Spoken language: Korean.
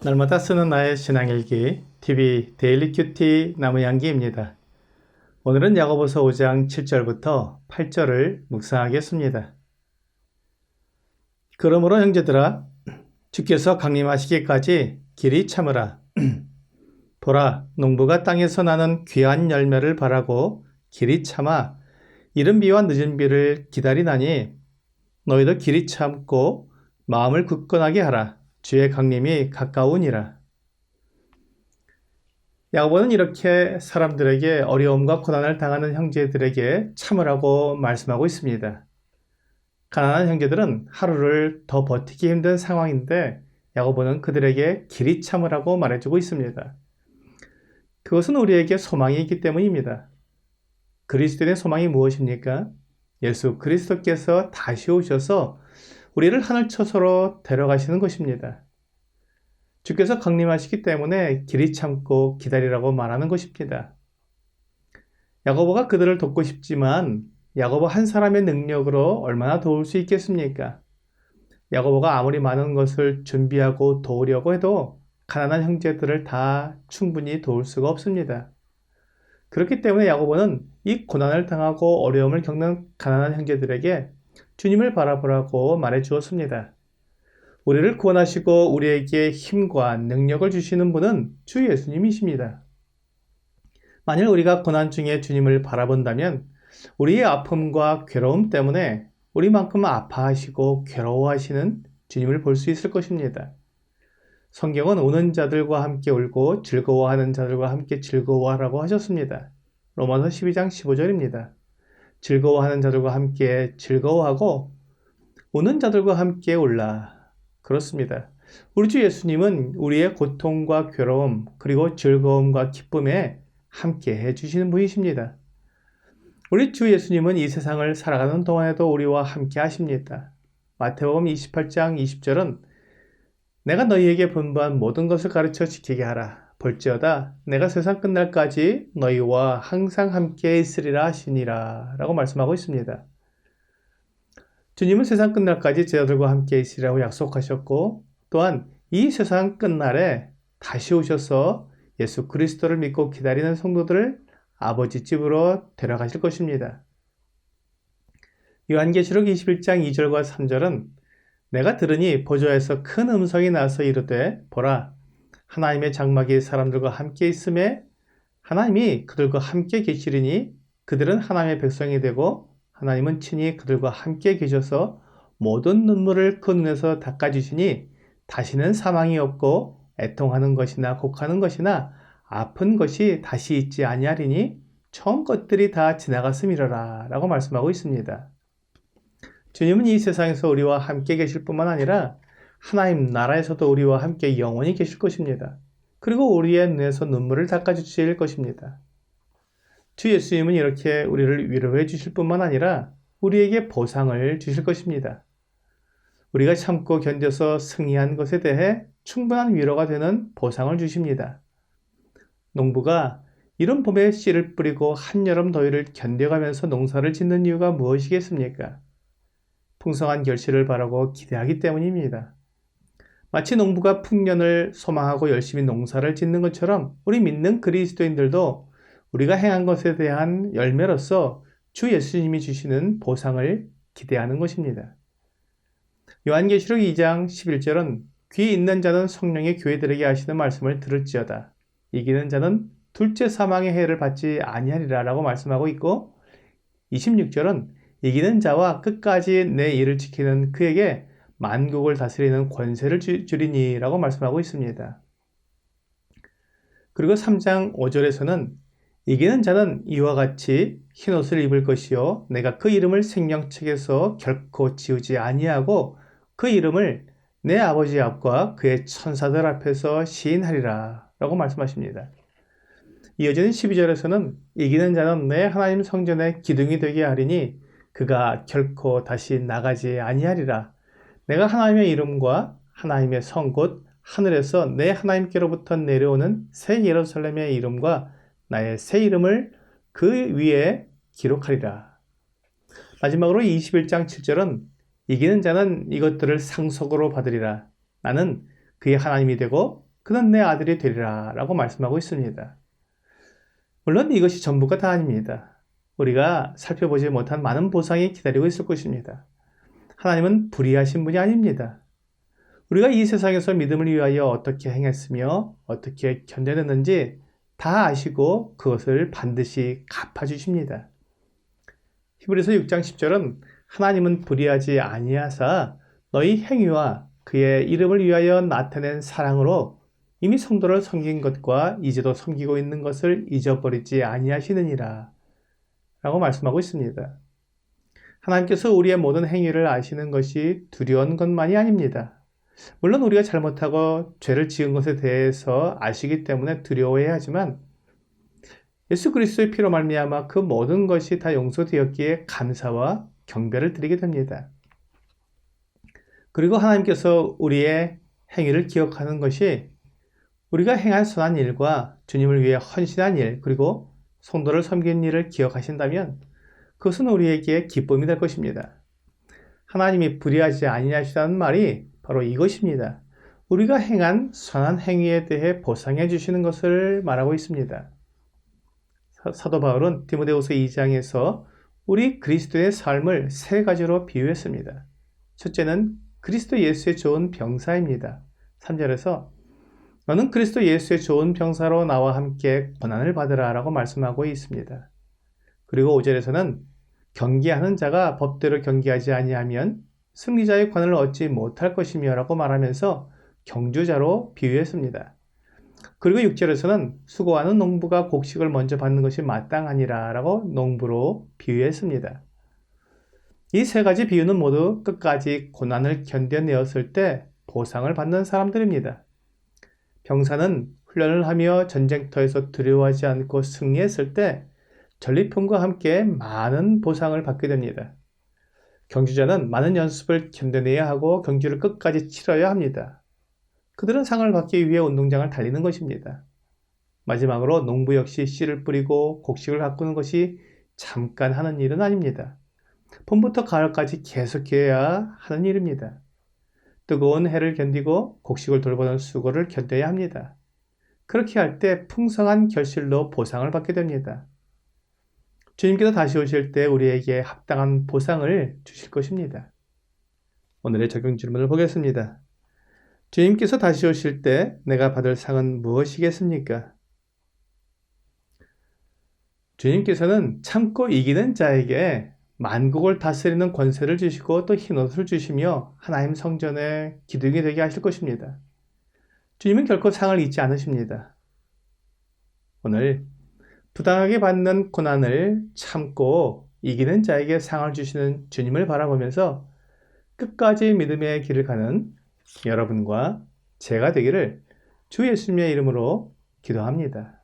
날마다 쓰는 나의 신앙일기 TV 데일리 큐티 나무양기입니다. 오늘은 야고보서 5장 7절부터 8절을 묵상하겠습니다. 그러므로 형제들아 주께서 강림하시기까지 길이 참으라. 보라, 농부가 땅에서 나는 귀한 열매를 바라고 길이 참아 이른 비와 늦은 비를 기다리나니 너희도 길이 참고 마음을 굳건하게 하라. 주의 강림이 가까우니라. 야고보는 이렇게 사람들에게 어려움과 고난을 당하는 형제들에게 참으라고 말씀하고 있습니다. 가난한 형제들은 하루를 더 버티기 힘든 상황인데 야고보는 그들에게 길이 참으라고 말해주고 있습니다. 그것은 우리에게 소망이 있기 때문입니다. 그리스도인의 소망이 무엇입니까? 예수 그리스도께서 다시 오셔서 우리를 하늘 처소로 데려가시는 것입니다. 주께서 강림하시기 때문에 길이 참고 기다리라고 말하는 것입니다. 야고보가 그들을 돕고 싶지만 야고보 한 사람의 능력으로 얼마나 도울 수 있겠습니까? 야고보가 아무리 많은 것을 준비하고 도우려고 해도 가난한 형제들을 다 충분히 도울 수가 없습니다. 그렇기 때문에 야고보는 이 고난을 당하고 어려움을 겪는 가난한 형제들에게 주님을 바라보라고 말해 주었습니다. 우리를 구원하시고 우리에게 힘과 능력을 주시는 분은 주 예수님이십니다. 만일 우리가 고난 중에 주님을 바라본다면 우리의 아픔과 괴로움 때문에 우리만큼 아파하시고 괴로워하시는 주님을 볼 수 있을 것입니다. 성경은 우는 자들과 함께 울고 즐거워하는 자들과 함께 즐거워하라고 하셨습니다. 로마서 12장 15절입니다. 즐거워하는 자들과 함께 즐거워하고 우는 자들과 함께 울라. 그렇습니다. 우리 주 예수님은 우리의 고통과 괴로움 그리고 즐거움과 기쁨에 함께 해주시는 분이십니다. 우리 주 예수님은 이 세상을 살아가는 동안에도 우리와 함께 하십니다. 마태복음 28장 20절은 내가 너희에게 분부한 모든 것을 가르쳐 지키게 하라. 볼지어다 내가 세상 끝날까지 너희와 항상 함께 있으리라 하시니라 라고 말씀하고 있습니다. 주님은 세상 끝날까지 제자들과 함께 있으리라고 약속하셨고 또한 이 세상 끝날에 다시 오셔서 예수 그리스도를 믿고 기다리는 성도들을 아버지 집으로 데려가실 것입니다. 요한계시록 21장 2절과 3절은 내가 들으니 보좌에서 큰 음성이 나서 이르되 보라 하나님의 장막이 사람들과 함께 있음에 하나님이 그들과 함께 계시리니 그들은 하나님의 백성이 되고 하나님은 친히 그들과 함께 계셔서 모든 눈물을 그 눈에서 닦아주시니 다시는 사망이 없고 애통하는 것이나 곡하는 것이나 아픈 것이 다시 있지 아니하리니 처음 것들이 다 지나갔음이로라 라고 말씀하고 있습니다. 주님은 이 세상에서 우리와 함께 계실 뿐만 아니라 하나님 나라에서도 우리와 함께 영원히 계실 것입니다. 그리고 우리의 눈에서 눈물을 닦아주실 것입니다. 주 예수님은 이렇게 우리를 위로해 주실 뿐만 아니라 우리에게 보상을 주실 것입니다. 우리가 참고 견뎌서 승리한 것에 대해 충분한 위로가 되는 보상을 주십니다. 농부가 이른 봄에 씨를 뿌리고 한여름 더위를 견뎌가면서 농사를 짓는 이유가 무엇이겠습니까? 풍성한 결실을 바라고 기대하기 때문입니다. 마치 농부가 풍년을 소망하고 열심히 농사를 짓는 것처럼 우리 믿는 그리스도인들도 우리가 행한 것에 대한 열매로서 주 예수님이 주시는 보상을 기대하는 것입니다. 요한계시록 2장 11절은 귀 있는 자는 성령의 교회들에게 하시는 말씀을 들을지어다. 이기는 자는 둘째 사망의 해를 받지 아니하리라 라고 말씀하고 있고 26절은 이기는 자와 끝까지 내 일을 지키는 그에게 만국을 다스리는 권세를 주리니 라고 말씀하고 있습니다. 그리고 3장 5절에서는 이기는 자는 이와 같이 흰옷을 입을 것이요 내가 그 이름을 생명책에서 결코 지우지 아니하고 그 이름을 내 아버지 앞과 그의 천사들 앞에서 시인하리라 라고 말씀하십니다. 이어지는 12절에서는 이기는 자는 내 하나님 성전의 기둥이 되게 하리니 그가 결코 다시 나가지 아니하리라. 내가 하나님의 이름과 하나님의 성 곧 하늘에서 내 하나님께로부터 내려오는 새 예루살렘의 이름과 나의 새 이름을 그 위에 기록하리라. 마지막으로 21장 7절은 이기는 자는 이것들을 상속으로 받으리라. 나는 그의 하나님이 되고 그는 내 아들이 되리라 라고 말씀하고 있습니다. 물론 이것이 전부가 다 아닙니다. 우리가 살펴보지 못한 많은 보상이 기다리고 있을 것입니다. 하나님은 불의하신 분이 아닙니다. 우리가 이 세상에서 믿음을 위하여 어떻게 행했으며 어떻게 견뎌냈는지 다 아시고 그것을 반드시 갚아주십니다. 히브리서 6장 10절은 하나님은 불의하지 아니하사 너희 행위와 그의 이름을 위하여 나타낸 사랑으로 이미 성도를 섬긴 것과 이제도 섬기고 있는 것을 잊어버리지 아니하시느니라 라고 말씀하고 있습니다. 하나님께서 우리의 모든 행위를 아시는 것이 두려운 것만이 아닙니다. 물론 우리가 잘못하고 죄를 지은 것에 대해서 아시기 때문에 두려워해야 하지만 예수 그리스도의 피로 말미암아 그 모든 것이 다 용서되었기에 감사와 경배를 드리게 됩니다. 그리고 하나님께서 우리의 행위를 기억하는 것이 우리가 행한 선한 일과 주님을 위해 헌신한 일, 그리고 성도를 섬긴 일을 기억하신다면 그것은 우리에게 기쁨이 될 것입니다. 하나님이 불의하지 아니하시다는 말이 바로 이것입니다. 우리가 행한 선한 행위에 대해 보상해 주시는 것을 말하고 있습니다. 사도 바울은 디모데후서 2장에서 우리 그리스도의 삶을 세 가지로 비유했습니다. 첫째는 그리스도 예수의 좋은 병사입니다. 3절에서 너는 그리스도 예수의 좋은 병사로 나와 함께 고난을 받으라 라고 말씀하고 있습니다. 그리고 5절에서는 경계하는 자가 법대로 경계하지 아니하면 승리자의 관을 얻지 못할 것이며 라고 말하면서 경주자로 비유했습니다. 그리고 6절에서는 수고하는 농부가 곡식을 먼저 받는 것이 마땅하니라 라고 농부로 비유했습니다. 이 세 가지 비유는 모두 끝까지 고난을 견뎌내었을 때 보상을 받는 사람들입니다. 병사는 훈련을 하며 전쟁터에서 두려워하지 않고 승리했을 때 전리품과 함께 많은 보상을 받게 됩니다. 경주자는 많은 연습을 견뎌내야 하고 경주를 끝까지 치러야 합니다. 그들은 상을 받기 위해 운동장을 달리는 것입니다. 마지막으로 농부 역시 씨를 뿌리고 곡식을 가꾸는 것이 잠깐 하는 일은 아닙니다. 봄부터 가을까지 계속해야 하는 일입니다. 뜨거운 해를 견디고 곡식을 돌보는 수고를 견뎌야 합니다. 그렇게 할 때 풍성한 결실로 보상을 받게 됩니다. 주님께서 다시 오실 때 우리에게 합당한 보상을 주실 것입니다. 오늘의 적용 질문을 보겠습니다. 주님께서 다시 오실 때 내가 받을 상은 무엇이겠습니까? 주님께서는 참고 이기는 자에게 만국을 다스리는 권세를 주시고 또 흰옷을 주시며 하나님 성전의 기둥이 되게 하실 것입니다. 주님은 결코 상을 잊지 않으십니다. 오늘 부당하게 받는 고난을 참고 이기는 자에게 상을 주시는 주님을 바라보면서 끝까지 믿음의 길을 가는 여러분과 제가 되기를 주 예수님의 이름으로 기도합니다.